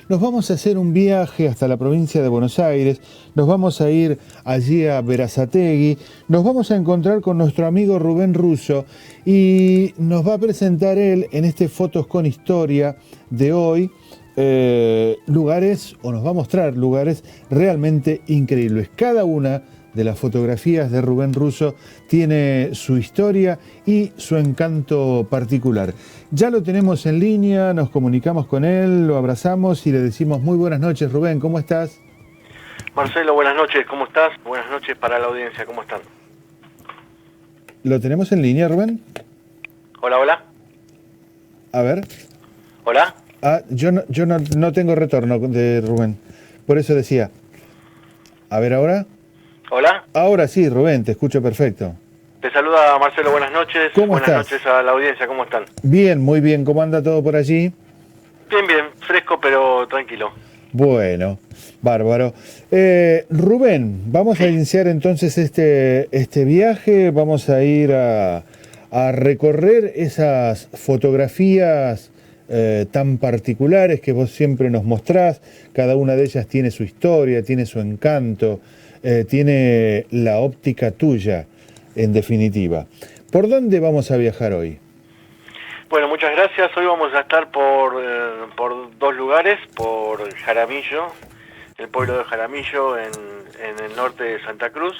nos vamos a hacer un viaje hasta la provincia de Buenos Aires, nos vamos a ir allí a Berazategui, nos vamos a encontrar con nuestro amigo Rubén Russo y nos va a presentar él en este Fotos con Historia de hoy lugares, o nos va a mostrar lugares realmente increíbles. Cada una de las fotografías de Rubén Russo tiene su historia y su encanto particular. Ya lo tenemos en línea, nos comunicamos con él, lo abrazamos y le decimos muy buenas noches. Rubén, ¿cómo estás? Marcelo, buenas noches, ¿cómo estás? Buenas noches para la audiencia, ¿cómo están? ¿Lo tenemos en línea, Rubén? Hola, hola. A ver. Hola. Yo no tengo retorno de Rubén, por eso decía. A ver ahora. Hola. Ahora sí, Rubén, te escucho perfecto. Te saluda Marcelo, buenas noches. ¿Cómo buenas estás? Noches a la audiencia, ¿cómo están? Bien, muy bien. ¿Cómo anda todo por allí? Bien, bien, fresco pero tranquilo. Bueno, bárbaro. Rubén, vamos a iniciar entonces este viaje. Vamos a ir a recorrer esas fotografías tan particulares que vos siempre nos mostrás. Cada una de ellas tiene su historia, tiene su encanto, tiene la óptica tuya, en definitiva. ¿Por dónde vamos a viajar hoy? Bueno, muchas gracias. Hoy vamos a estar por dos lugares, por Jaramillo, el pueblo de Jaramillo en el norte de Santa Cruz,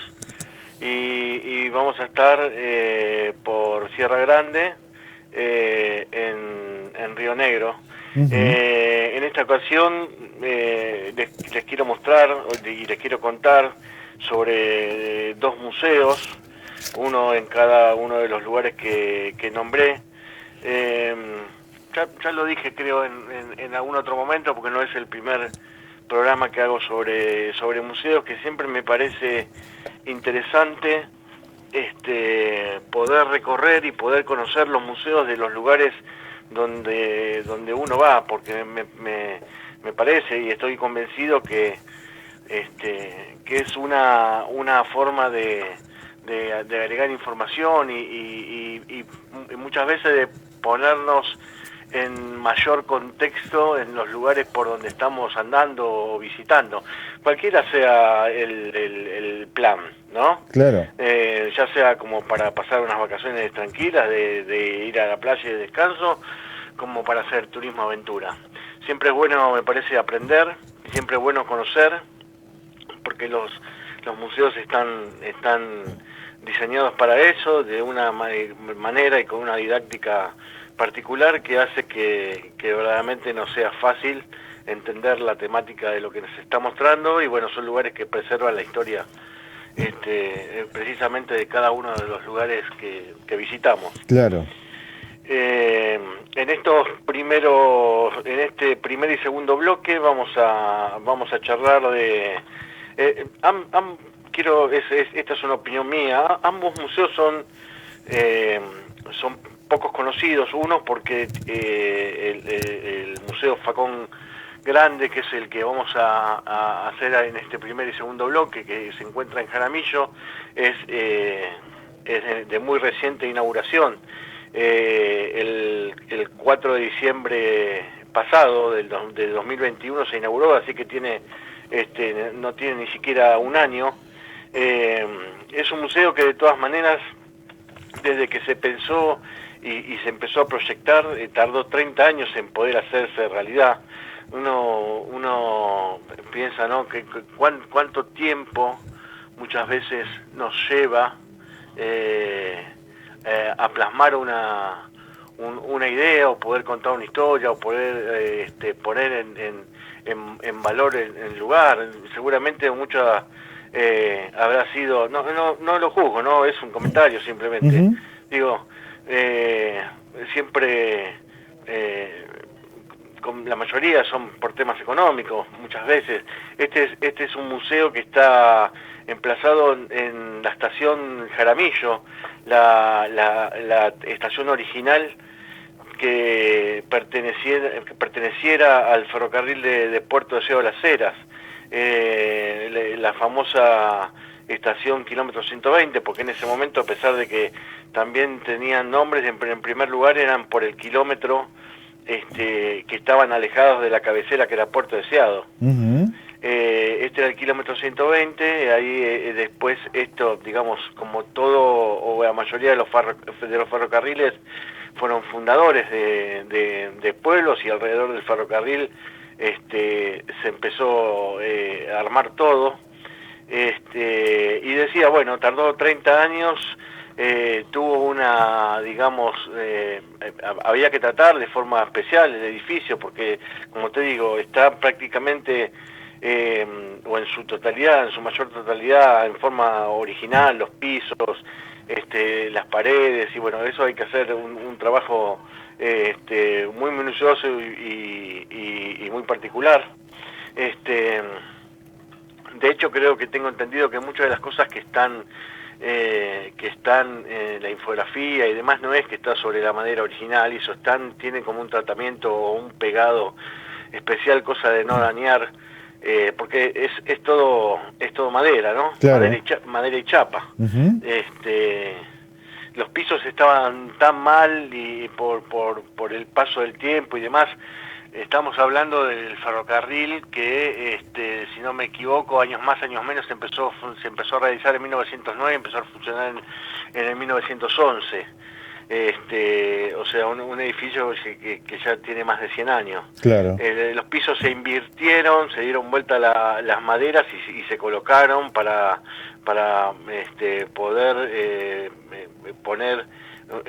y vamos a estar por Sierra Grande, en Río Negro. En esta ocasión les quiero mostrar y les quiero contar sobre dos museos, uno en cada uno de los lugares que nombré. Ya lo dije creo en algún otro momento, porque no es el primer programa que hago sobre museos, que siempre me parece interesante poder recorrer y poder conocer los museos de los lugares donde uno va, porque me parece y estoy convencido que es una forma de agregar información y muchas veces de ponernos en mayor contexto en los lugares por donde estamos andando o visitando, cualquiera sea el plan, ¿no? Claro. Ya sea como para pasar unas vacaciones tranquilas, de ir a la playa y de descanso, como para hacer turismo aventura. Siempre es bueno, me parece, aprender, siempre es bueno conocer, porque los museos están diseñados para eso, de una manera y con una didáctica particular que hace que verdaderamente nos sea fácil entender la temática de lo que nos está mostrando, y bueno, son lugares que preservan la historia precisamente de cada uno de los lugares que visitamos. Claro. En este primer y segundo bloque vamos a charlar de esta es una opinión mía. Ambos museos son pocos conocidos. Uno porque el Museo Facón Grande, que es el que vamos a hacer en este primer y segundo bloque, que se encuentra en Jaramillo, es de muy reciente inauguración. El 4 de diciembre pasado del 2021 se inauguró, así que no tiene ni siquiera un año. Es un museo que de todas maneras, desde que se pensó y se empezó a proyectar, tardó 30 años en poder hacerse realidad. Uno piensa, ¿no?, que cuánto tiempo muchas veces nos lleva a plasmar una idea, o poder contar una historia, o poder poner en valor el lugar. Seguramente mucha habrá sido, no lo juzgo, no es un comentario simplemente. Digo, siempre la mayoría son por temas económicos, muchas veces. Este es un museo que está emplazado en la estación Jaramillo, la estación original que perteneciera al ferrocarril de Puerto Deseado de las Heras, la famosa estación kilómetro 120, porque en ese momento, a pesar de que también tenían nombres, en primer lugar eran por el kilómetro que estaban alejados de la cabecera, que era Puerto Deseado. Ujú. Este era el kilómetro 120, ahí después esto, digamos, como todo, o la mayoría de los ferrocarriles, fueron fundadores de pueblos, y alrededor del ferrocarril se empezó a armar todo. Y decía, bueno, tardó 30 años, tuvo una, digamos, había que tratar de forma especial el edificio, porque, como te digo, está prácticamente, o en su totalidad, en su mayor totalidad, en forma original, los pisos, las paredes, y bueno, eso hay que hacer un trabajo muy minucioso y muy particular. De hecho, creo que tengo entendido que muchas de las cosas que están en la infografía y demás, no es que está sobre la madera original, y eso tienen como un tratamiento o un pegado especial, cosa de no dañar, porque es todo madera, ¿no? Claro. Madera y chapa. Ujú. Los pisos estaban tan mal, y por el paso del tiempo y demás. Estamos hablando del ferrocarril que, si no me equivoco, años más, años menos, se empezó a realizar en 1909, empezó a funcionar en el 1911. O sea, un edificio que ya tiene más de 100 años. Claro. Los pisos se invirtieron, se dieron vuelta las maderas y se colocaron para poder poner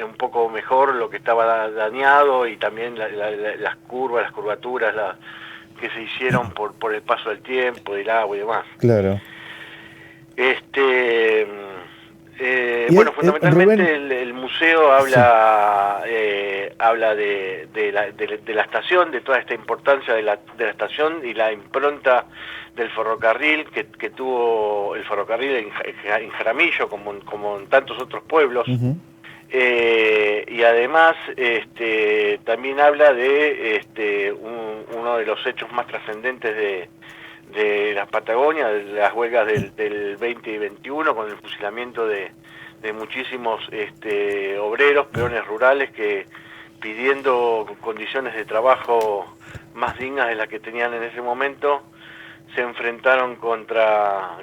un poco mejor lo que estaba dañado, y también las curvas, las curvaturas que se hicieron por el paso del tiempo, del agua y demás. Claro. Bueno, fundamentalmente Rubén, el museo habla de la estación, de toda esta importancia de la estación y la impronta del ferrocarril que tuvo el ferrocarril en Jaramillo, como en tantos otros pueblos. uh-huh. Y además también habla de uno de los hechos más trascendentes de la Patagonia, de las huelgas del 20 y 21, con el fusilamiento de muchísimos obreros, peones rurales, que pidiendo condiciones de trabajo más dignas de las que tenían en ese momento, se enfrentaron contra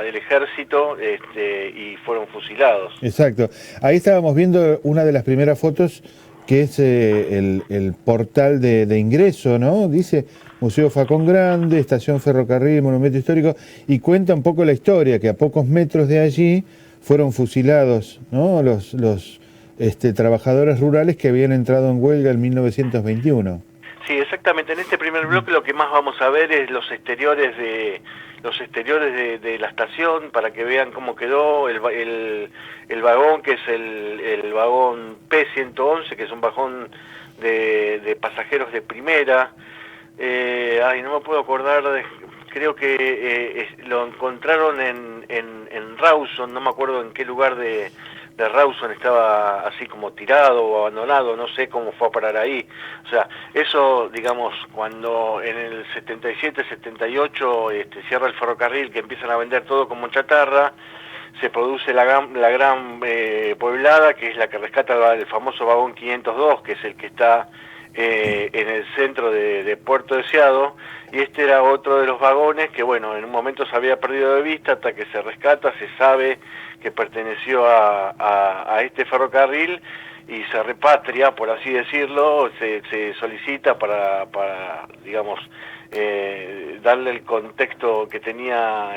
el ejército y fueron fusilados. Exacto. Ahí estábamos viendo una de las primeras fotos, que es el portal de ingreso, ¿no? Dice Museo Facón Grande, Estación Ferrocarril, Monumento Histórico, y cuenta un poco la historia, que a pocos metros de allí fueron fusilados, ¿no? Los trabajadores rurales que habían entrado en huelga en 1921. Sí, exactamente. En este primer bloque lo que más vamos a ver es los exteriores de la estación, para que vean cómo quedó el vagón, que es el vagón P111, que es un vagón de pasajeros de primera. No me puedo acordar, creo que lo encontraron en Rawson, no me acuerdo en qué lugar de Rawson estaba así como tirado o abandonado, no sé cómo fue a parar ahí. O sea, eso, digamos, cuando en el 77, 78 cierra el ferrocarril, que empiezan a vender todo como chatarra, se produce la gran pueblada, que es la que rescata el famoso vagón 502, que es el que está en el centro de Puerto Deseado, y este era otro de los vagones que, bueno, en un momento se había perdido de vista, hasta que se rescata, se sabe que perteneció a este ferrocarril, y se repatria, por así decirlo, se solicita para digamos, darle el contexto que tenía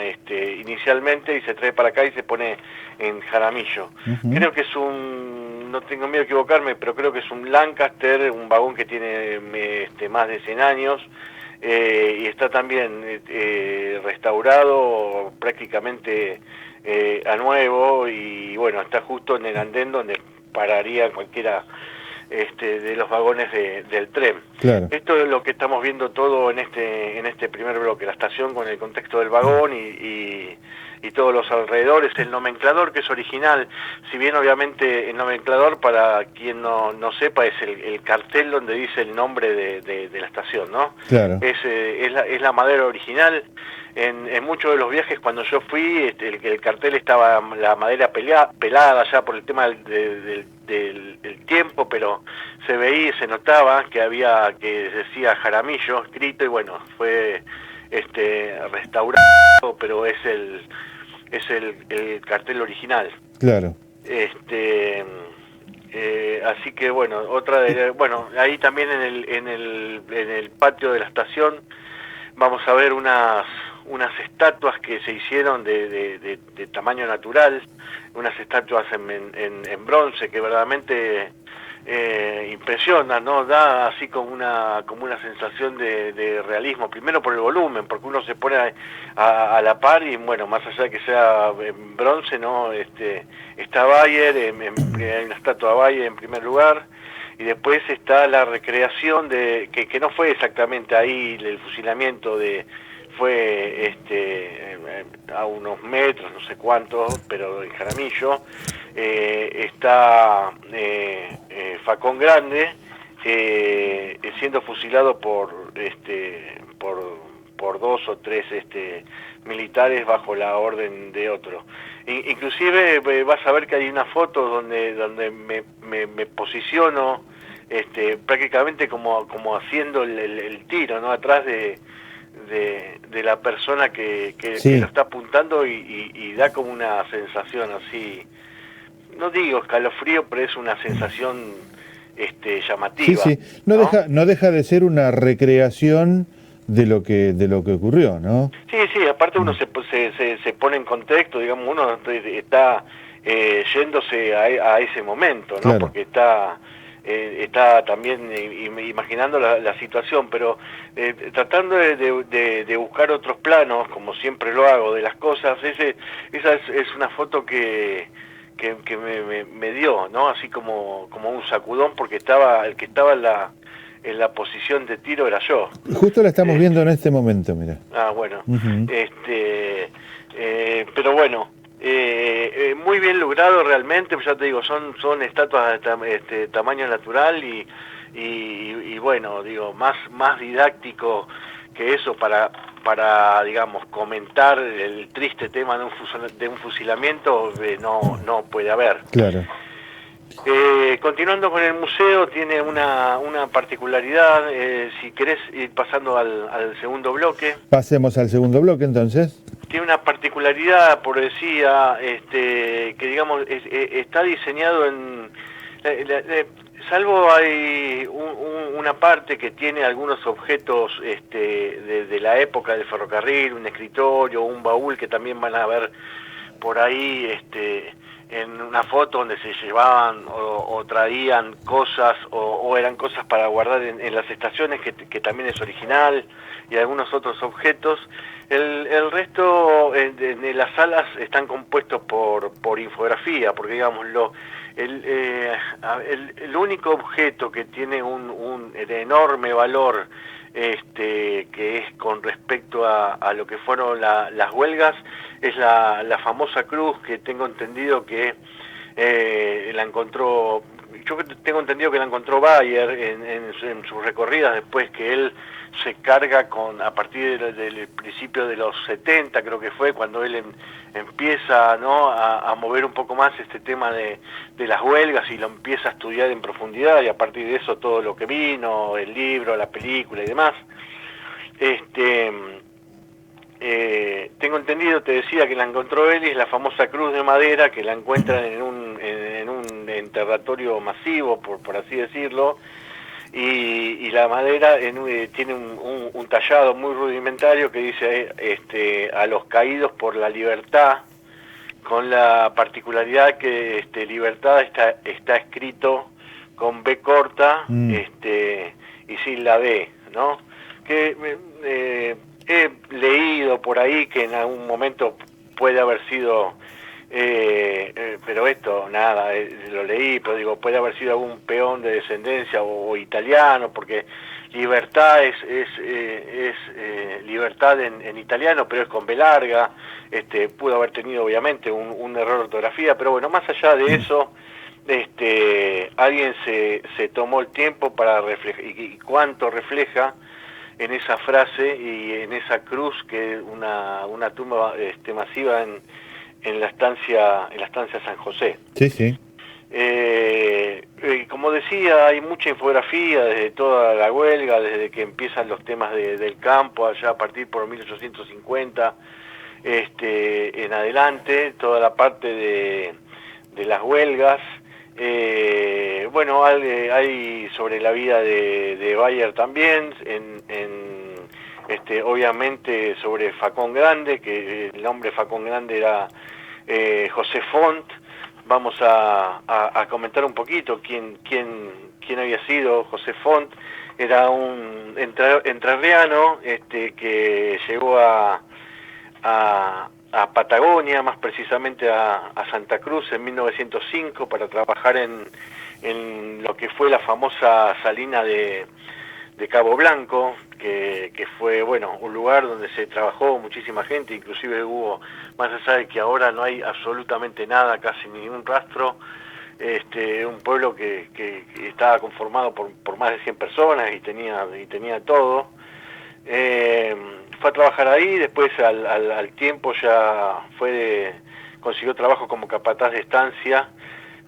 inicialmente, y se trae para acá y se pone en Jaramillo. Uh-huh. Creo que es no tengo miedo de equivocarme, pero creo que es un Lancaster, un vagón que tiene más de 100 años, y está también restaurado prácticamente a nuevo, y bueno, está justo en el andén donde pararía cualquiera de los vagones del tren. Claro. Esto es lo que estamos viendo todo en este primer bloque, la estación con el contexto del vagón y todos los alrededores, el nomenclador, que es original, si bien obviamente el nomenclador, para quien no sepa, es el cartel donde dice el nombre de la estación, ¿no? Claro. Es la madera original. en muchos de los viajes cuando yo fui, el cartel estaba la madera pelada ya por el tema del tiempo, pero se veía y se notaba que decía Jaramillo escrito, y bueno, fue restaurado, pero es el cartel original. Claro. Así que bueno, ahí también en el patio de la estación vamos a ver unas estatuas que se hicieron de tamaño natural, unas estatuas en bronce que verdaderamente impresiona, ¿no? Da así como una sensación de realismo, primero por el volumen, porque uno se pone a la par y bueno, más allá de que sea en bronce, ¿no? Está Bayer, hay una estatua de Bayer en primer lugar, y después está la recreación que no fue exactamente ahí el fusilamiento fue a unos metros, no sé cuántos, pero en Jaramillo. Está Facón Grande siendo fusilado por 2 o 3 militares bajo la orden de otro. Inclusive vas a ver que hay una foto donde me posiciono prácticamente como haciendo el tiro, ¿no? Atrás de la persona que Sí. lo está apuntando, y da como una sensación así, no digo escalofrío, pero es una sensación llamativa. Sí, sí. No deja de ser una recreación de lo que ocurrió, ¿no? Sí, aparte uno se pone en contexto, digamos, uno está yéndose a ese momento, ¿no? Claro. Porque está también imaginando la situación, pero tratando de buscar otros planos, como siempre lo hago, de las cosas. Esa es una foto que me dio, ¿no? Así como un sacudón, porque el que estaba en la posición de tiro era yo. Justo la estamos viendo en este momento, mira. Ah, bueno. Uh-huh. Pero bueno, muy bien logrado realmente, pues ya te digo, son estatuas de tamaño natural, y bueno, digo, más didáctico que eso para digamos, comentar el triste tema de un fusilamiento, no puede haber. Claro. Continuando con el museo, tiene una particularidad. Si querés ir pasando al segundo bloque. Pasemos al segundo bloque entonces. Tiene una particularidad, por decía, que digamos está diseñado salvo hay una parte que tiene algunos objetos de la época del ferrocarril, un escritorio, un baúl que también van a ver por ahí en una foto donde se llevaban o traían cosas o eran cosas para guardar en las estaciones, que también es original, y algunos otros objetos. El resto de las salas están compuestos por infografía, porque digamos el único objeto que tiene un enorme valor que es con respecto a lo que fueron las huelgas, es la famosa cruz, que tengo entendido que la encontró Bayer en sus recorridas, después que él se carga a partir del principio de los 70, creo que fue, cuando él empieza, ¿no?, a mover un poco más este tema de las huelgas, y lo empieza a estudiar en profundidad, y a partir de eso todo lo que vino, el libro, la película y demás. Tengo entendido, te decía, que la encontró él, y es la famosa cruz de madera que la encuentran en un enterratorio masivo, por así decirlo, y la madera tiene un tallado muy rudimentario que dice a los caídos por la libertad, con la particularidad que libertad está escrito con B corta y sin la B, ¿no? Que he leído por ahí que en algún momento puede haber sido, pero esto nada, lo leí, pero digo, puede haber sido algún peón de descendencia o italiano, porque libertad es libertad en italiano, pero es con B larga. Pudo haber tenido obviamente un error de ortografía, pero bueno, más allá de eso, alguien se tomó el tiempo para reflejar, y cuánto refleja en esa frase y en esa cruz, que es una tumba masiva en la estancia San José. Sí, sí. Como decía, hay mucha infografía desde toda la huelga, desde que empiezan los temas del campo, allá a partir por 1850 en adelante, toda la parte de las huelgas. Bueno, hay sobre la vida de Bayer también, obviamente sobre Facón Grande, que el nombre Facón Grande era José Font. Vamos a comentar un poquito quién había sido José Font. Era un entrerriano que llegó a Patagonia, más precisamente a Santa Cruz en 1905 para trabajar en lo que fue la famosa salina de Cabo Blanco, que fue, bueno, un lugar donde se trabajó muchísima gente, inclusive hubo, más allá de que ahora no hay absolutamente nada, casi ningún rastro, un pueblo que estaba conformado por más de 100 personas y tenía todo. Fue a trabajar ahí, después al tiempo ya consiguió trabajo como capataz de estancia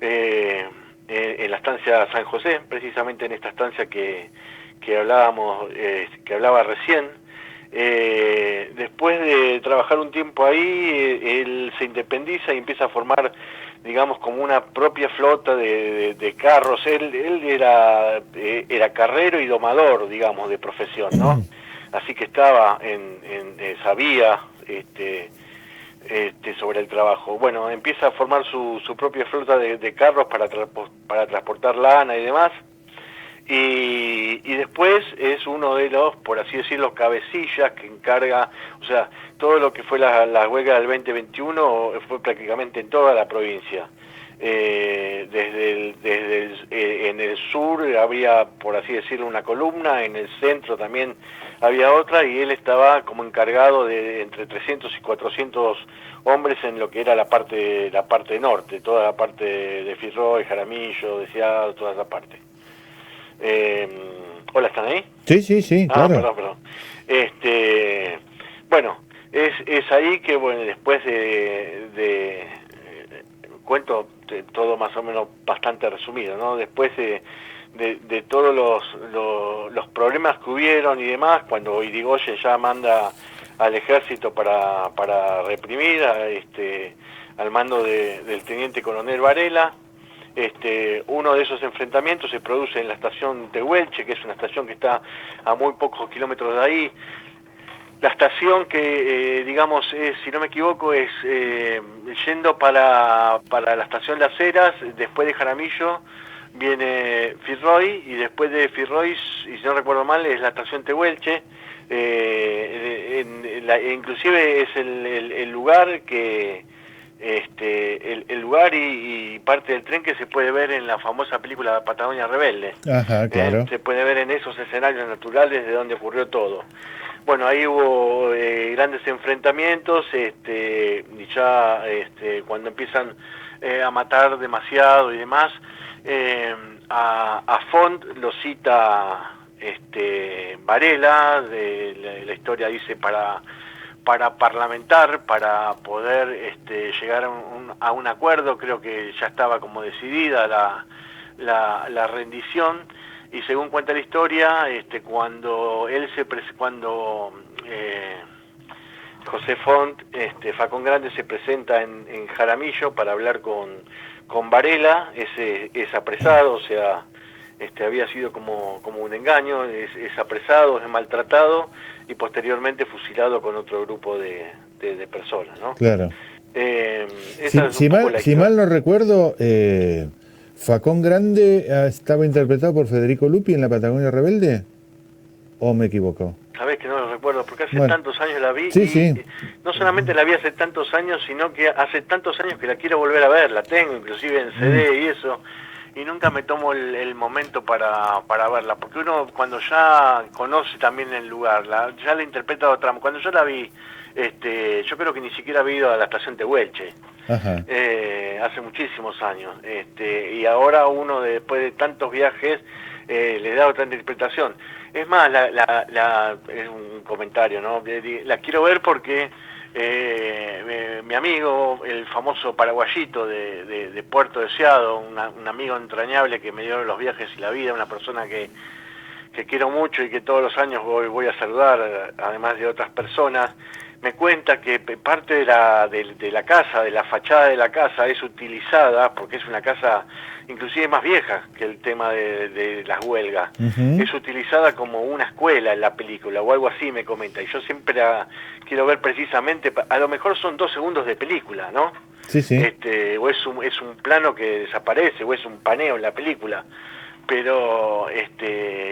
en la estancia San José, precisamente en esta estancia que hablaba recién. Después de trabajar un tiempo ahí, él se independiza y empieza a formar, digamos, como una propia flota de carros. Él era carrero y domador, digamos, de profesión, ¿no? Así que sabía sobre el trabajo. Bueno, empieza a formar su propia flota de carros para transportar lana y demás. Y después es uno de los, por así decirlo, cabecillas que encarga, o sea, todo lo que fue la huelga del 2021 fue prácticamente en toda la provincia. En el sur había, por así decirlo, una columna, en el centro también había otra, y él estaba como encargado de entre 300 y 400 hombres en lo que era la parte norte, toda la parte de Firroy, Jaramillo, Deseado, toda esa parte. Hola, ¿están ahí? Sí, claro. Perdón. Bueno, es ahí que, bueno, después cuento todo más o menos bastante resumido, ¿no? Después de todos los problemas que hubieron y demás, cuando Irigoyen ya manda al ejército para reprimir al mando del teniente coronel Varela. Uno de esos enfrentamientos se produce en la estación Tehuelche, que es una estación que está a muy pocos kilómetros de ahí. La estación que, digamos, si no me equivoco, es yendo para la estación Las Heras, después de Jaramillo viene Firroy, y después de Firroy, y si no recuerdo mal, es la estación Tehuelche. Inclusive es el lugar que... el lugar y parte del tren que se puede ver en la famosa película Patagonia Rebelde. Ajá, claro. Se puede ver en esos escenarios naturales de donde ocurrió todo. Bueno, ahí hubo grandes enfrentamientos, y ya cuando empiezan a matar demasiado y demás, a Font lo cita Varela, la historia dice para parlamentar, para poder llegar a un acuerdo. Creo que ya estaba como decidida la rendición, y según cuenta la historia, cuando José Font, Facón Grande, se presenta en Jaramillo para hablar con Varela, es apresado, o sea, había sido como un engaño, es apresado, es maltratado y posteriormente fusilado con otro grupo de personas, ¿no? Claro. Si mal no recuerdo, Facón Grande estaba interpretado por Federico Lupi en La Patagonia Rebelde, ¿o me equivoco? Sabés que no lo recuerdo, porque hace tantos años la vi, sí. No solamente la vi hace tantos años, sino que hace tantos años que la quiero volver a ver, la tengo inclusive en CD y eso, y nunca me tomo el momento para verla, porque uno cuando ya conoce también el lugar, ya la interpreta de otra. Cuando yo la vi, yo creo que ni siquiera había ido a la estación Tehuelche. Ajá. Hace muchísimos años, y ahora uno después de tantos viajes le da otra interpretación. Es más, es un comentario, ¿no? La quiero ver porque mi amigo, el famoso paraguayito de Puerto Deseado, un amigo entrañable que me dio los viajes y la vida, una persona que quiero mucho y que todos los años voy a saludar, además de otras personas, me cuenta que parte de la casa, de la fachada de la casa, es utilizada, porque es una casa inclusive más vieja que el tema de las huelgas, es utilizada como una escuela en la película, o algo así me comenta, y yo siempre quiero ver precisamente, a lo mejor son 2 segundos de película, ¿no? Sí, sí. O es un plano que desaparece, o es un paneo en la película, pero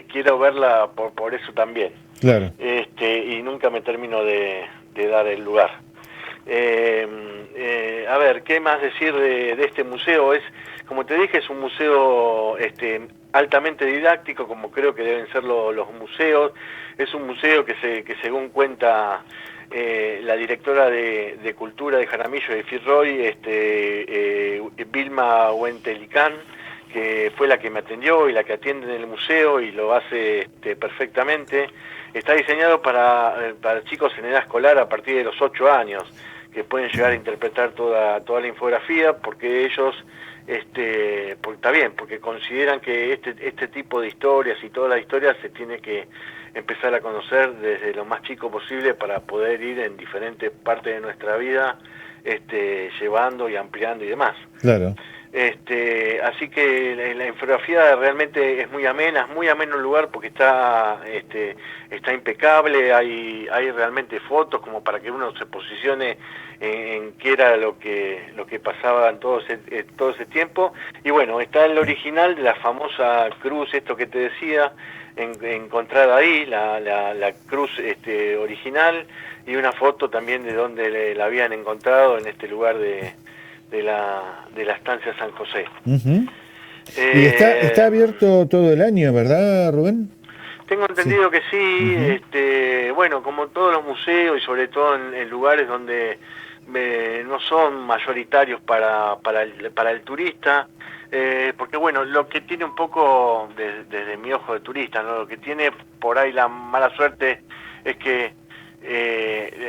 quiero verla por eso también. Claro. Y nunca me termino de dar el lugar. A ver, ¿qué más decir de este museo? Como te dije, es un museo altamente didáctico, como creo que deben ser los museos. Es un museo que según cuenta la directora de Cultura de Jaramillo de Firroy, Vilma Huentelicán, que fue la que me atendió y la que atiende en el museo y lo hace perfectamente. Está diseñado para chicos en edad escolar a partir de los 8 años, que pueden llegar a interpretar toda la infografía, porque ellos, porque consideran que este tipo de historias y todas las historias se tiene que empezar a conocer desde lo más chico posible para poder ir en diferentes partes de nuestra vida, llevando y ampliando y demás. Claro. Así que la infografía realmente es muy amena, es muy ameno el lugar porque está impecable, hay realmente fotos como para que uno se posicione en qué era lo que pasaba en todo ese tiempo. Y bueno, está el original de la famosa cruz, esto que te decía, encontrada ahí, la cruz original, y una foto también de donde la habían encontrado en este lugar de la estancia San José. Y está abierto todo el año, ¿verdad, Rubén? Tengo entendido que sí. Bueno, como todos los museos y sobre todo en lugares donde no son mayoritarios para el turista, porque bueno, lo que tiene un poco desde mi ojo de turista, ¿no? Lo que tiene por ahí la mala suerte es que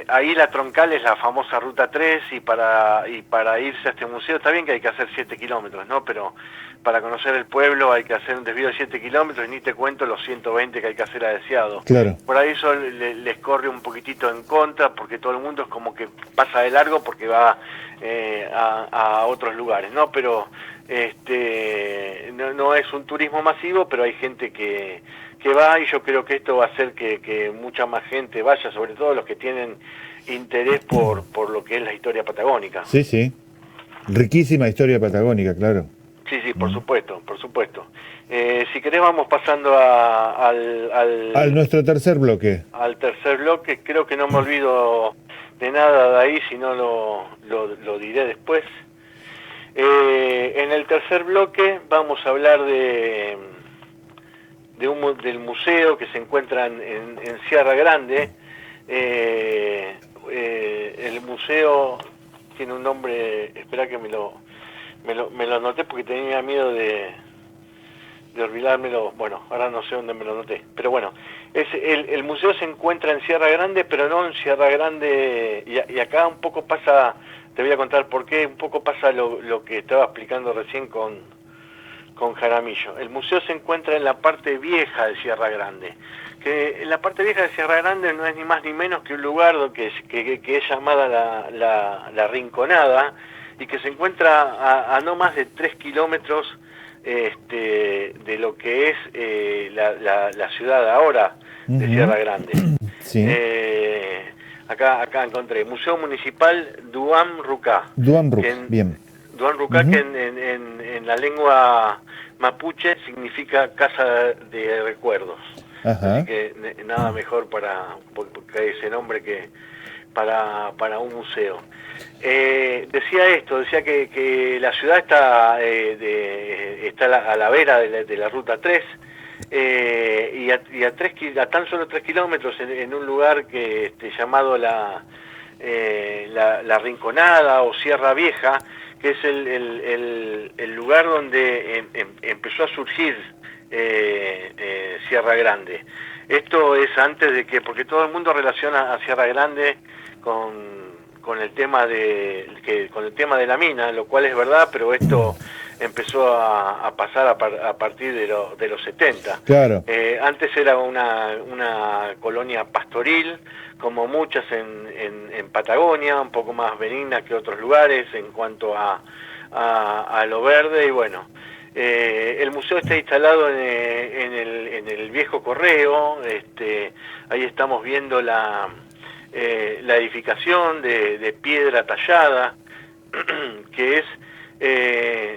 ahí la troncal es la famosa Ruta 3 y para irse a este museo está bien que hay que hacer 7 kilómetros, ¿no? Pero para conocer el pueblo hay que hacer un desvío de 7 kilómetros y ni te cuento los 120 que hay que hacer a Deseado. Claro. Por ahí eso les corre un poquitito en contra porque todo el mundo es como que pasa de largo porque va a otros lugares, ¿no? Pero no es un turismo masivo, pero hay gente que va, y yo creo que esto va a hacer que mucha más gente vaya, sobre todo los que tienen interés por lo que es la historia patagónica. Sí, sí. Riquísima historia patagónica, claro. Sí, por supuesto, por supuesto. Si querés vamos pasando al nuestro tercer bloque. Al tercer bloque. Creo que no me olvido de nada de ahí, si no lo diré después. En el tercer bloque vamos a hablar del museo que se encuentra en Sierra Grande. El museo tiene un nombre, espera que me lo anoté porque tenía miedo de olvidármelo. Bueno, ahora no sé dónde me lo anoté, pero bueno, el museo se encuentra en Sierra Grande, pero no en Sierra Grande, y acá un poco pasa, te voy a contar por qué, un poco pasa lo que estaba explicando recién con Jaramillo. El museo se encuentra en la parte vieja de Sierra Grande, que en la parte vieja de Sierra Grande no es ni más ni menos que un lugar que es llamada la Rinconada, y que se encuentra a no más de 3 kilómetros de lo que es la ciudad ahora de Sierra Grande. Sí. Acá encontré Museo Municipal Duam Rucá. Bien. Duam Rucá, que en la lengua mapuche significa casa de recuerdos. Ajá. Así que nada mejor para ese nombre que para un museo. Decía que la ciudad está a la vera de la Ruta 3, y a tan solo 3 kilómetros en un lugar que llamado la Rinconada o Sierra Vieja, que es el lugar donde empezó a surgir Sierra Grande. Esto es antes de que, porque todo el mundo relaciona a Sierra Grande con el tema con el tema de la mina, lo cual es verdad, pero esto empezó a pasar a partir de los 70. Claro. Antes era una colonia pastoril, como muchas en Patagonia, un poco más benigna que otros lugares en cuanto a lo verde, y bueno. El museo está instalado en el viejo correo. Ahí estamos viendo la edificación de piedra tallada, que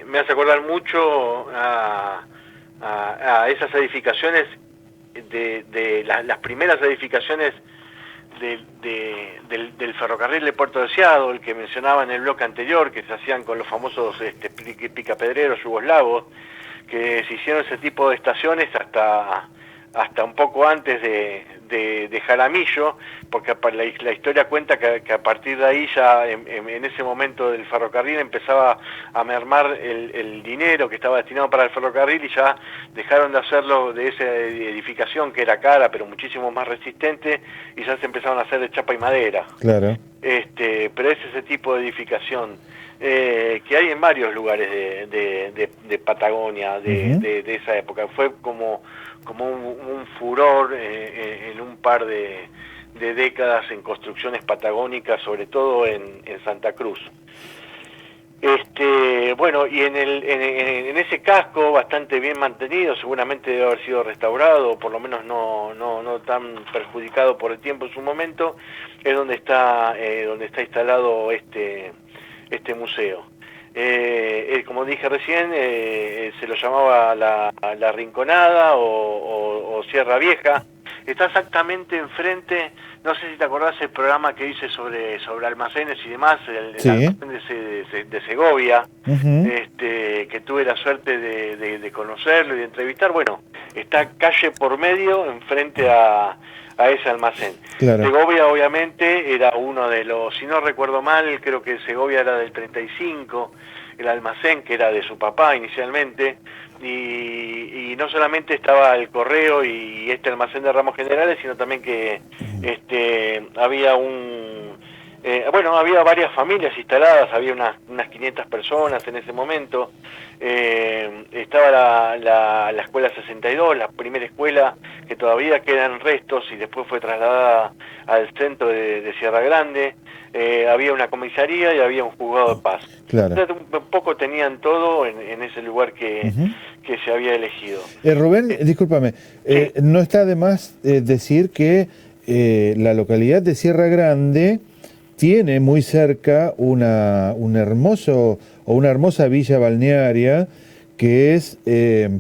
me hace acordar mucho a esas edificaciones las primeras edificaciones del ferrocarril de Puerto Deseado, el que mencionaba en el bloque anterior, que se hacían con los famosos picapedreros yugoslavos, que se hicieron ese tipo de estaciones hasta un poco antes de Jaramillo, porque la historia cuenta que a partir de ahí ya en ese momento del ferrocarril empezaba a mermar el dinero que estaba destinado para el ferrocarril, y ya dejaron de hacerlo de esa edificación que era cara pero muchísimo más resistente, y ya se empezaron a hacer de chapa y madera. Claro. Pero es ese tipo de edificación que hay en varios lugares de Patagonia de esa época. Fue como un furor en un par de décadas en construcciones patagónicas, sobre todo en Santa Cruz. Bueno, y en ese casco, bastante bien mantenido, seguramente debe haber sido restaurado, o por lo menos no tan perjudicado por el tiempo en su momento, es donde está instalado este museo. Como dije recién, se lo llamaba la Rinconada o Sierra Vieja. Está exactamente enfrente, no sé si te acordás el programa que hice sobre almacenes y demás, el almacén de Segovia, que tuve la suerte de conocerlo y de entrevistar. Bueno, está calle por medio enfrente a ese almacén. Claro. Segovia obviamente era uno de los, si no recuerdo mal, creo que Segovia era del 35, el almacén que era de su papá inicialmente, y no solamente estaba el correo y este almacén de ramos generales, sino también que había había varias familias instaladas, había unas 500 personas en ese momento. Estaba la escuela 62, la primera escuela que todavía quedan restos y después fue trasladada al centro de Sierra Grande. Había una comisaría y había un juzgado de paz. Claro. Entonces, un poco tenían todo en ese lugar que se había elegido. Rubén, discúlpame, ¿sí? No está de más decir que la localidad de Sierra Grande tiene muy cerca una hermosa villa balnearia que es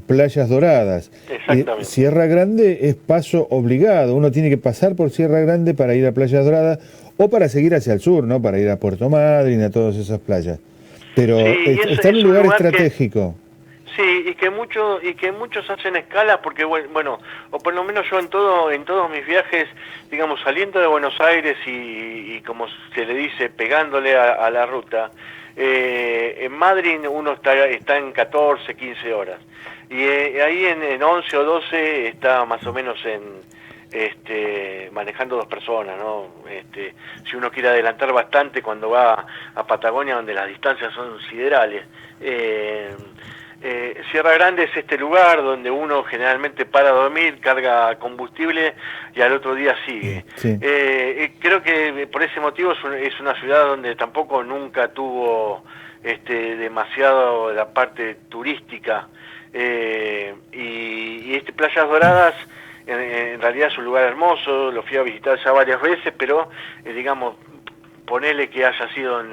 Playas Doradas. Exactamente. Sierra Grande es paso obligado, uno tiene que pasar por Sierra Grande para ir a Playas Doradas o para seguir hacia el sur, ¿no? Para ir a Puerto Madryn, a todas esas playas. Pero sí, está en un lugar estratégico. Sí, y que muchos hacen escalas, porque bueno, o por lo menos yo en todos mis viajes, digamos, saliendo de Buenos Aires y como se le dice, pegándole a la ruta, en Madryn uno está en 14, 15 horas, y ahí en 11 o 12 está más o menos manejando 2 personas, ¿no? Si uno quiere adelantar bastante cuando va a Patagonia, donde las distancias son siderales. Sierra Grande es este lugar donde uno generalmente para dormir, carga combustible y al otro día sigue. Sí. Creo que por ese motivo es una ciudad donde tampoco nunca tuvo demasiado la parte turística, y Playas Doradas en realidad es un lugar hermoso, lo fui a visitar ya varias veces, pero digamos, ponele que haya sido en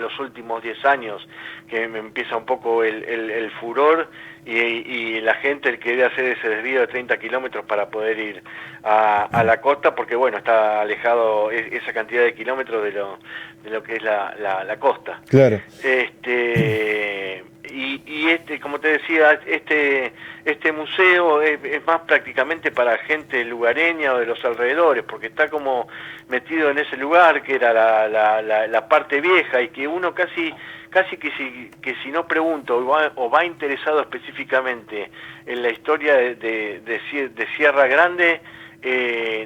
los últimos 10 años que me empieza un poco el furor y la gente el querer hacer ese desvío de 30 kilómetros para poder ir a la costa, porque bueno, está alejado esa cantidad de kilómetros de lo que es la costa. Claro. Y como te decía, este museo es más prácticamente para gente lugareña o de los alrededores, porque está como metido en ese lugar que era la parte vieja, y que uno casi casi que si no pregunto o va interesado específicamente en la historia de Sierra Grande,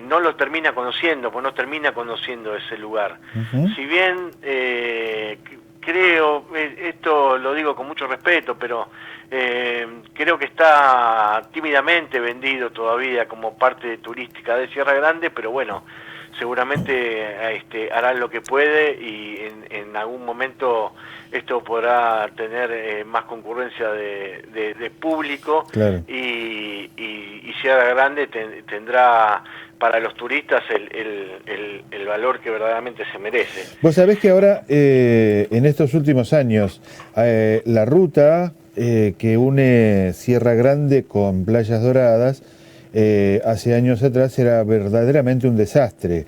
no lo termina conociendo, pues no termina conociendo ese lugar. Ujú. Si bien creo, esto lo digo con mucho respeto, pero creo que está tímidamente vendido todavía como parte turística de Sierra Grande, pero bueno, seguramente harán lo que puede y en algún momento esto podrá tener más concurrencia de público, Claro. y Sierra Grande tendrá para los turistas el valor que verdaderamente se merece. Vos sabés que ahora, en estos últimos años, la ruta que une Sierra Grande con Playas Doradas, hace años atrás era verdaderamente un desastre.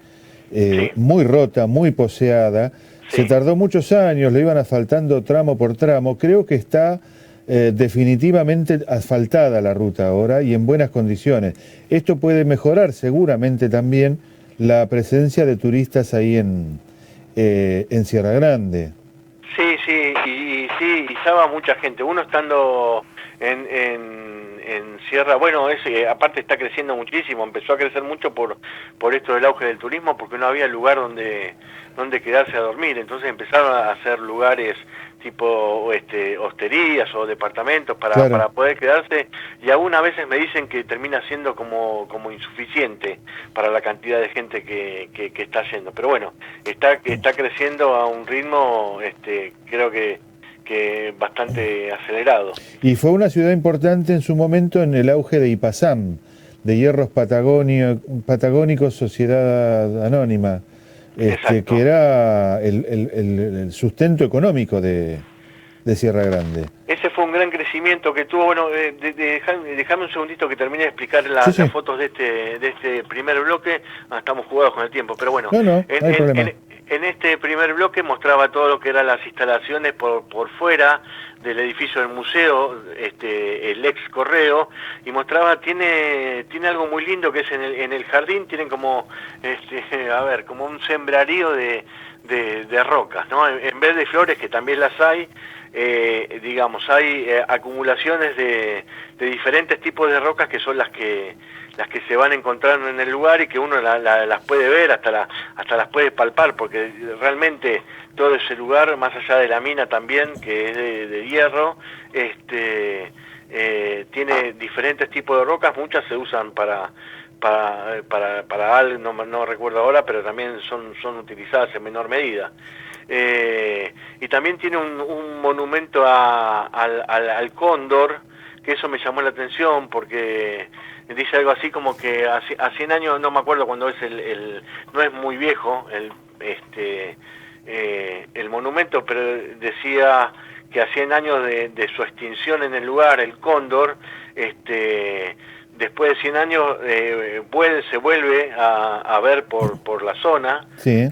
Sí, Muy rota, muy poseada. Se sí. tardó muchos años, le iban asfaltando tramo por tramo. Creo que está definitivamente asfaltada la ruta ahora y en buenas condiciones. Esto puede mejorar seguramente también la presencia de turistas ahí en Sierra Grande. Sí, sí, sí, y ya va mucha gente. Uno estando en Sierra, bueno, aparte está creciendo muchísimo, empezó a crecer mucho por esto del auge del turismo, porque no había lugar donde quedarse a dormir, entonces empezaron a hacer lugares tipo hosterías o departamentos Claro. para poder quedarse, y aún a veces me dicen que termina siendo como insuficiente para la cantidad de gente que está yendo, pero bueno, está creciendo a un ritmo creo que bastante acelerado. Y fue una ciudad importante en su momento en el auge de IPASAM, de Hierros Patagónicos Sociedad Anónima, que Exacto. era el sustento económico de Sierra Grande. Ese fue un gran crecimiento que tuvo. Bueno, dejame un segundito que termine de explicar Sí, las sí. fotos de este primer bloque. Estamos jugados con el tiempo, pero bueno, No, no, no hay problema. en este primer bloque mostraba todo lo que eran las instalaciones por fuera del edificio del museo, el ex correo, y mostraba, tiene algo muy lindo que es en el jardín, tienen como, a ver, como un sembrarío de rocas, ¿no? En vez de flores, que también las hay, digamos, hay acumulaciones de diferentes tipos de rocas que son las que se van encontrando en el lugar y que uno las puede ver, hasta las puede palpar, porque realmente todo ese lugar, más allá de la mina también, que es de hierro, tiene diferentes tipos de rocas, muchas se usan para algo, no recuerdo ahora, pero también son utilizadas en menor medida. Y también tiene un monumento al cóndor, que eso me llamó la atención porque dice algo así como que a 100 años, no me acuerdo cuándo es no es muy viejo el monumento, pero decía que a 100 años de su extinción en el lugar, el cóndor, después de 100 años se vuelve a ver por la zona, Sí.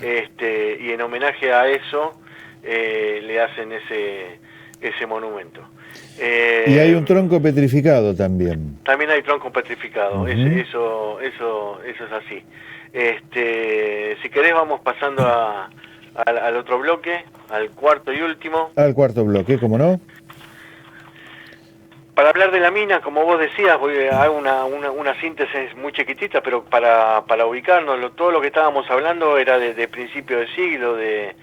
y en homenaje a eso le hacen ese monumento. Y hay un tronco petrificado también. También hay tronco petrificado, Ujú. eso es así. Si querés vamos pasando al otro bloque, al cuarto y último. Al cuarto bloque, ¿cómo no? Para hablar de la mina, como vos decías, hago una síntesis muy chiquitita, pero para ubicarnos, todo lo que estábamos hablando era de principio de siglo, de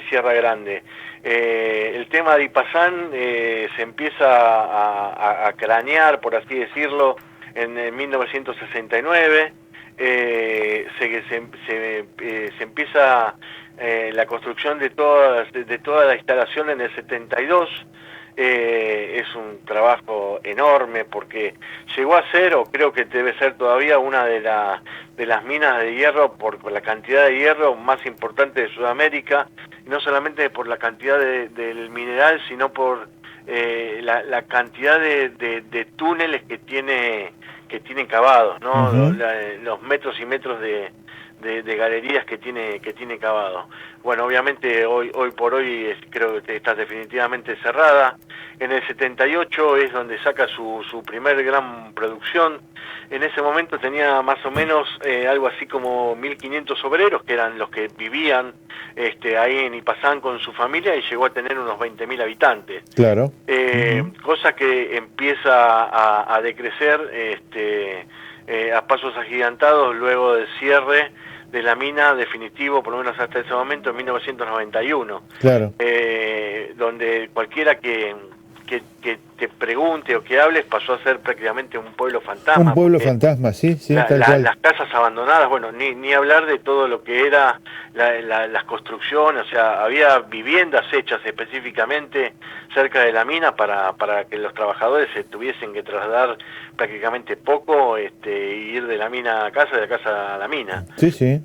Sierra Grande. El tema de Ipazán se empieza a cranear, por así decirlo, en 1969. Se empieza la construcción de toda la instalación en el 72. Es un trabajo enorme porque llegó a ser, o creo que debe ser todavía, una de las minas de hierro, por la cantidad de hierro más importante de Sudamérica, y no solamente por la cantidad del mineral, sino por la cantidad de túneles que tiene cavados, ¿no? Ujú. Los metros y metros de galerías que tiene cavado. Bueno, obviamente hoy por hoy creo que está definitivamente cerrada. En el 78 es donde saca su primer gran producción. En ese momento tenía más o menos algo así como 1.500 obreros, que eran los que vivían ahí en Ipazán con su familia, y llegó a tener unos 20.000 habitantes. Claro. Cosa que empieza a decrecer a pasos agigantados luego del cierre de la mina definitivo, por lo menos hasta ese momento, en 1991. Claro. Donde cualquiera que te pregunte o que hables pasó a ser prácticamente un pueblo fantasma. Un pueblo fantasma, sí, tal cual. Las casas abandonadas, bueno, ni hablar de todo lo que era las construcciones, o sea, había viviendas hechas específicamente cerca de la mina para que los trabajadores se tuviesen que trasladar prácticamente poco, y ir de la mina a casa, de la casa a la mina. Sí, sí.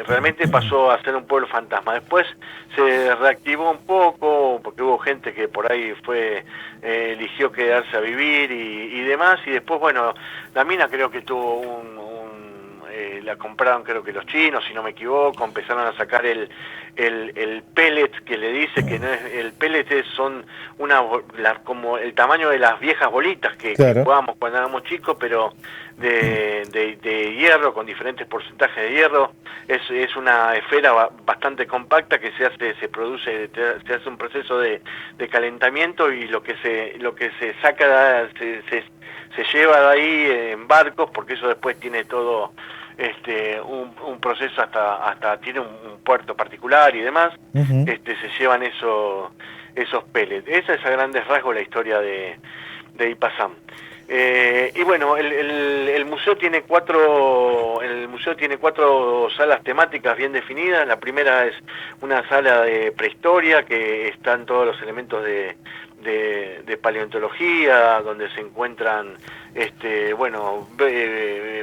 Realmente pasó a ser un pueblo fantasma. Después se reactivó un poco, porque hubo gente que por ahí eligió quedarse a vivir y demás, y después, bueno, la mina creo que tuvo la compraron creo que los chinos, si no me equivoco, empezaron a sacar el pellet, que le dice que no es, el pellet son como el tamaño de las viejas bolitas que jugábamos cuando éramos chicos, pero de hierro, con diferentes porcentajes de hierro. Es una esfera bastante compacta que se hace un proceso de calentamiento, y lo que se saca se lleva de ahí en barcos, porque eso después tiene todo un proceso hasta tiene un puerto particular y demás. Se llevan esos pellets. Esa es a grandes rasgos la historia de Ipazán. Y bueno, el museo tiene cuatro salas temáticas bien definidas. La primera es una sala de prehistoria, que están todos los elementos de paleontología, donde se encuentran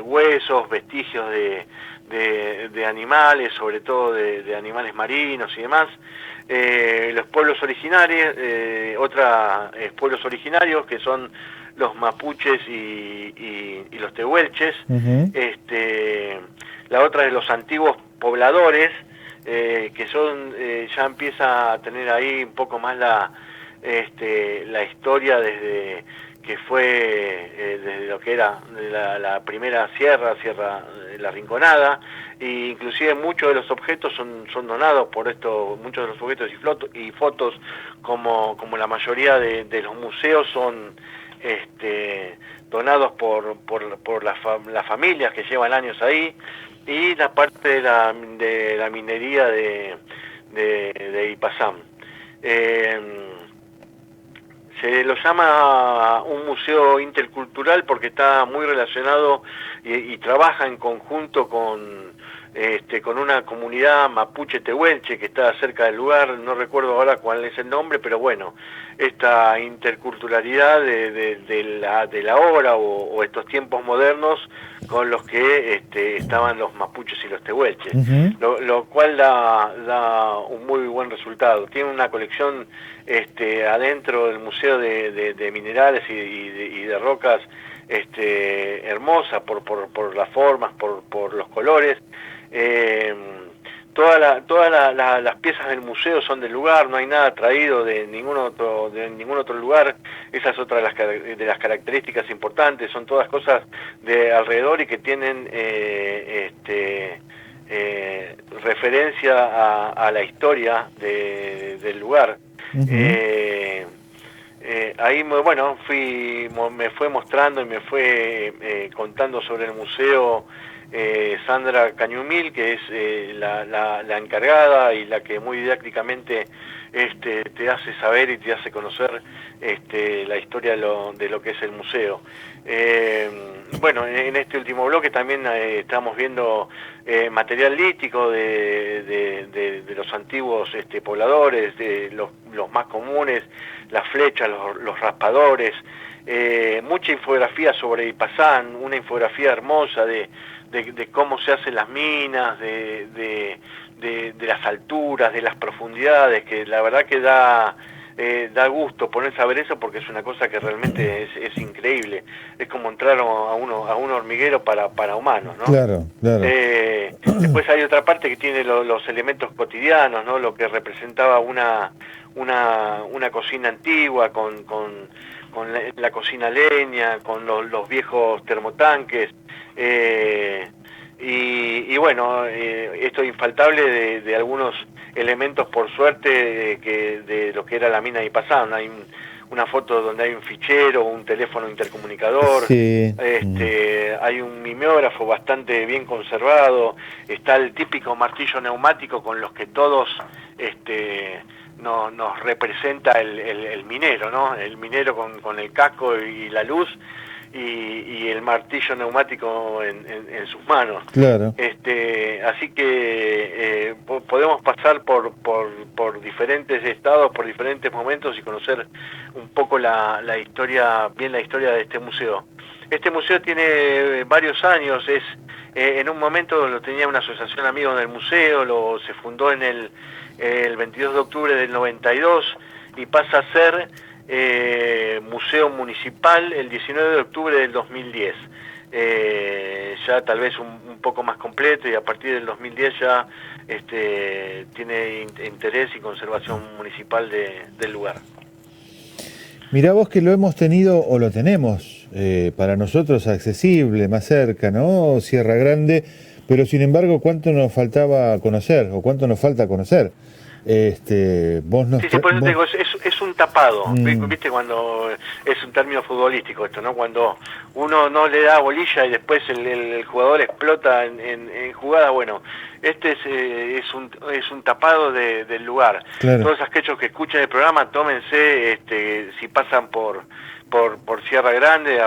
huesos, vestigios de animales, sobre todo de animales marinos y demás. Los pueblos originarios, pueblos originarios, que son los mapuches y los tehuelches. La otra es los antiguos pobladores, que son ya empieza a tener ahí un poco más la historia desde que fue desde lo que era la primera sierra La Rinconada, e inclusive muchos de los objetos son donados por esto, muchos de los objetos y fotos, como la mayoría de los museos, son donados por las familias que llevan años ahí, y la parte de la minería de Ipazán. Se lo llama un museo intercultural porque está muy relacionado y trabaja en conjunto con una comunidad mapuche tehuelche que está cerca del lugar. No recuerdo ahora cuál es el nombre, pero bueno, esta interculturalidad de la hora o estos tiempos modernos con los que estaban los mapuches y los tehuelches, lo cual da un muy buen resultado. Tiene una colección adentro del museo de minerales y de rocas hermosa por las formas, por los colores. Todas las piezas del museo son del lugar, no hay nada traído de ningún otro lugar. Esa es otra de las características importantes. Son todas cosas de alrededor y que tienen referencia a la historia del lugar. Ahí me fue mostrando y me fue contando sobre el museo Sandra Cañumil, que es la encargada y la que muy didácticamente te hace saber y te hace conocer la historia de lo que es el museo. En este último bloque también estamos viendo material lítico de los antiguos pobladores, de los más comunes, las flechas, los raspadores, mucha infografía sobre Ipazán, una infografía hermosa de cómo se hacen las minas, de las alturas, de las profundidades, que la verdad que da gusto ponerse a ver eso, porque es una cosa que realmente es increíble. Es como entrar a un hormiguero para humanos, ¿no? Claro. Después hay otra parte que tiene los elementos cotidianos, ¿no? Lo que representaba una una cocina antigua con la cocina leña, con los viejos termotanques, y bueno, esto es infaltable de algunos elementos, por suerte, de lo que era la mina de Ipazán. Hay una foto donde hay un fichero, un teléfono intercomunicador, Sí. hay un mimeógrafo bastante bien conservado, está el típico martillo neumático con los que todos nos representa el minero, ¿no? El minero con el casco y la luz, y el martillo neumático en sus manos. Claro. Así que podemos pasar por diferentes estados, por diferentes momentos, y conocer un poco la historia de este museo. Este museo tiene varios años, en un momento lo tenía una asociación Amigos del Museo, se fundó en el 22 de octubre del 92 y pasa a ser museo municipal el 19 de octubre del 2010. Ya tal vez un poco más completo, y a partir del 2010 ya tiene interés y conservación municipal del lugar. Mirá vos que lo hemos tenido, o lo tenemos, para nosotros accesible, más cerca, ¿no? Sierra Grande, pero sin embargo, ¿cuánto nos faltaba conocer, o cuánto nos falta conocer? Vos nos Sí, por eso te digo, es un tapado, viste, cuando es un término futbolístico esto, ¿no? Cuando uno no le da bolilla y después el jugador explota en jugada. Bueno, es un tapado del lugar. Claro. Todos aquellos que escuchen el programa, tómense, si pasan por Sierra Grande,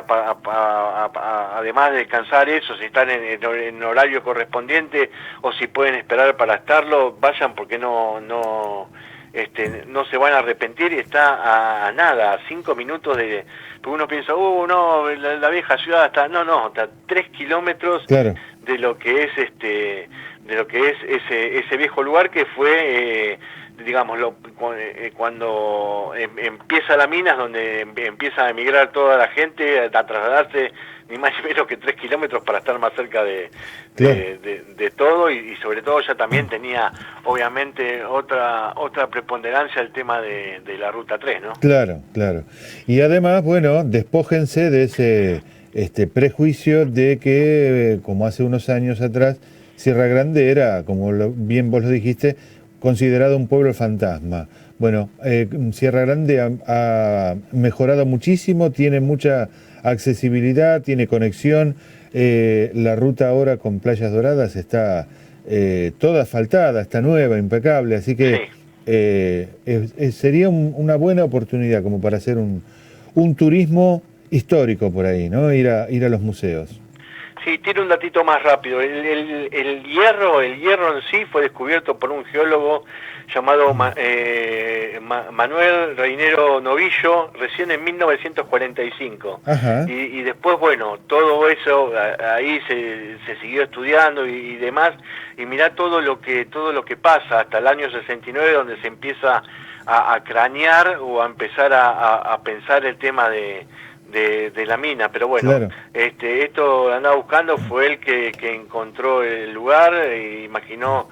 además de descansar eso, si están en horario correspondiente, o si pueden esperar para estarlo, vayan, porque no se van a arrepentir, y está a nada, a 5 minutos porque uno piensa, no, la vieja ciudad está, está a 3 kilómetros. Claro. de lo que es ese viejo lugar, que fue digamos, cuando empieza la mina, es donde empieza a emigrar toda la gente, a trasladarse ni más ni menos que 3 kilómetros para estar más cerca de todo, y sobre todo ya también tenía obviamente otra preponderancia el tema de la Ruta 3, ¿no? Claro, claro. Y además, bueno, despójense de ese prejuicio de que, como hace unos años atrás, Sierra Grande era, como bien vos lo dijiste, considerado un pueblo fantasma. Bueno, Sierra Grande ha mejorado muchísimo, tiene mucha accesibilidad, tiene conexión. La ruta ahora con Playas Doradas está toda asfaltada, está nueva, impecable, así que sería una buena oportunidad como para hacer un turismo histórico por ahí, ¿no? Ir a los museos. Sí, tiene un datito más rápido. El hierro en sí fue descubierto por un geólogo llamado Manuel Reinero Novillo recién en 1945. Y después, bueno, todo eso ahí se siguió estudiando y demás, y mirá todo lo que pasa hasta el año 69, donde se empieza a cranear o a empezar a pensar el tema de la mina. Pero bueno, claro, esto andaba buscando, fue él que encontró el lugar, e imaginó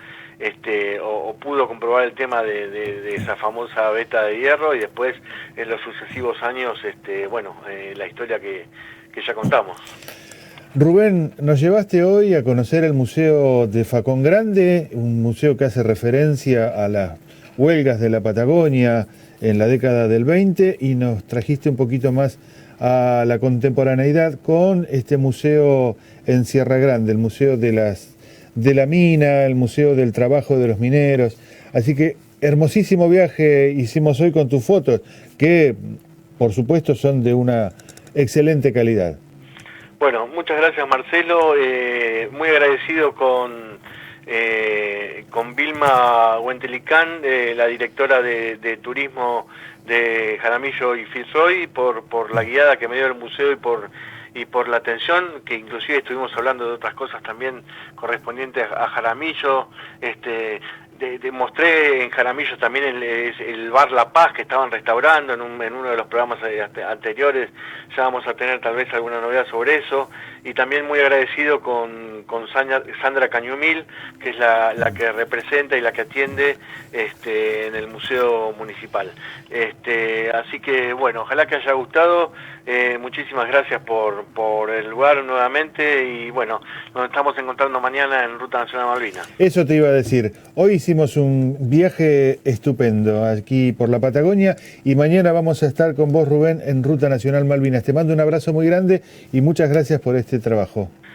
o pudo comprobar el tema de esa famosa veta de hierro, y después en los sucesivos años la historia que ya contamos. Rubén, nos llevaste hoy a conocer el Museo de Facón Grande, un museo que hace referencia a las huelgas de la Patagonia en la década del 20, y nos trajiste un poquito más a la contemporaneidad con este museo en Sierra Grande, el Museo de la Mina, el Museo del Trabajo de los Mineros. Así que hermosísimo viaje hicimos hoy con tus fotos, que por supuesto son de una excelente calidad. Bueno, muchas gracias, Marcelo, muy agradecido con Vilma Huentelicán, la directora de turismo de Jaramillo y Fitzroy, por la guiada que me dio el museo y por la atención, que inclusive estuvimos hablando de otras cosas también correspondientes a Jaramillo. Mostré en Jaramillo también el bar La Paz, que estaban restaurando en uno de los programas anteriores. Ya vamos a tener tal vez alguna novedad sobre eso. y también muy agradecido con Sandra Cañumil, que es la que representa y la que atiende en el Museo Municipal. Así que bueno, ojalá que haya gustado, muchísimas gracias por el lugar nuevamente, y bueno, nos estamos encontrando mañana en Ruta Nacional Malvinas. Eso te iba a decir. Hoy hicimos un viaje estupendo aquí por la Patagonia y mañana vamos a estar con vos, Rubén, en Ruta Nacional Malvinas. Te mando un abrazo muy grande y muchas gracias por este trabajo.